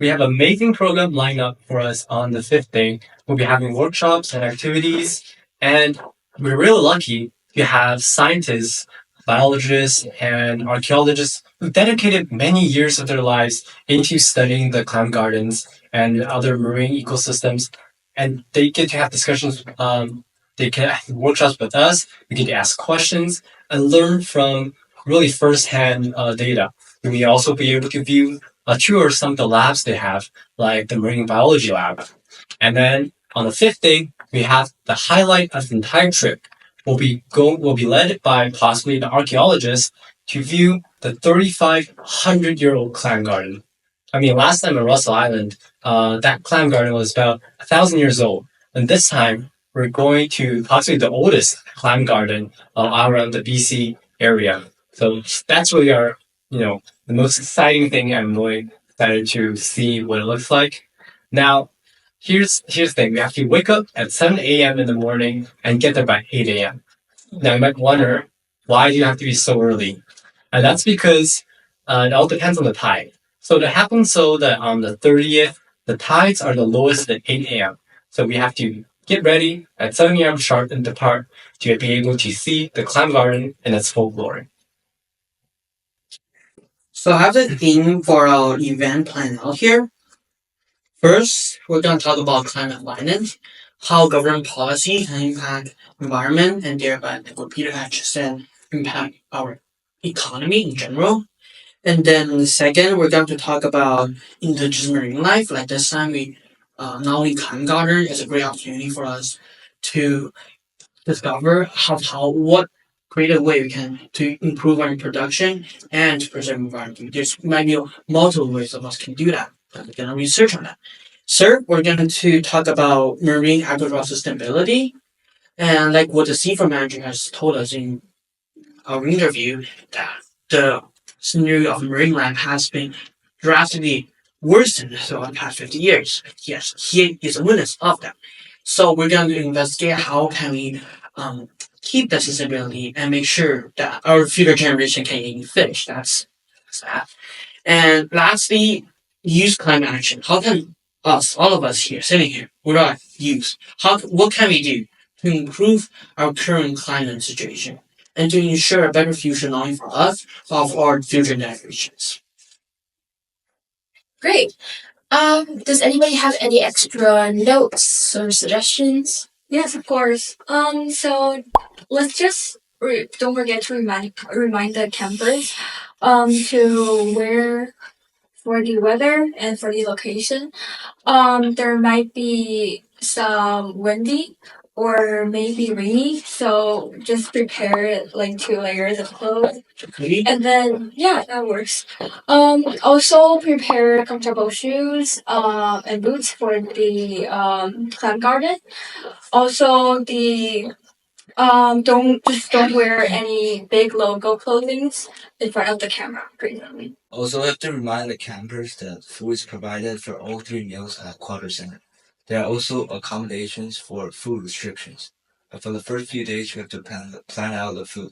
We have an amazing program lined up for us on the fifth day. We'll be having workshops and activities, and we're really lucky to have scientists, biologists, and archaeologists who dedicated many years of their lives into studying the clam gardens and other marine ecosystems. And they get to have discussions. They can have workshops with us. We get to ask questions and learn from really firsthand data. We may also be able to view tour some of the labs they have, like the marine biology lab. And then on the fifth day, we have the highlight of the entire trip. Will be led by possibly the archaeologists to view the 3,500-year-old clam garden. I mean, last time in Russell Island, that clam garden was about 1,000 years old, and this time we're going to possibly the oldest clam garden around the BC area. So that's really our, the most exciting thing. I'm really excited to see what it looks like. Now, here's the thing: we have to wake up at 7 a.m. in the morning and get there by 8 a.m. Now you might wonder, why do you have to be so early? And that's because it all depends on the tide. So it happens so that on the 30th, the tides are the lowest at 8 a.m. So we have to get ready at 7 a.m. sharp and depart to be able to see the clam garden in its full glory. So I have the theme for our event planned out here. First, we're going to talk about climate finance, how government policy can impact environment and thereby, like what Peter had just said, impact our economy in general. And then second, we're going to talk about indigenous marine life. Like this time, we not only climate garden is a great opportunity for us to discover what creative way we can to improve our production and to preserve environment. There's might be multiple ways of us can do that. We're gonna research on that. Third, we're going to talk about marine agricultural sustainability and like what the seafront manager has told us in our interview that the scenario of marine life has been drastically worsened throughout the past 50 years. Yes, he is a witness of that. So we're going to investigate how can we keep that sustainability and make sure that our future generation can eat fish. That's that. And lastly, use climate action. How can us, all of us here, sitting here, with our youth, what can we do to improve our current climate situation and to ensure a better future not only for us, but for our future generations? Great. Does anybody have any extra notes or suggestions? Yes, of course. So let's just don't forget to remind the campers to wear for the weather and for the location. There might be some windy or maybe rainy, so just prepare like 2 layers of clothes. And then yeah, that works. Also prepare comfortable shoes and boots for the plant garden. Also the don't wear any big logo clothing in front of the camera. Basically. Also, we have to remind the campers that food is provided for all three meals at Quarter Center. There are also accommodations for food restrictions. But for the first few days, we have to plan out the food.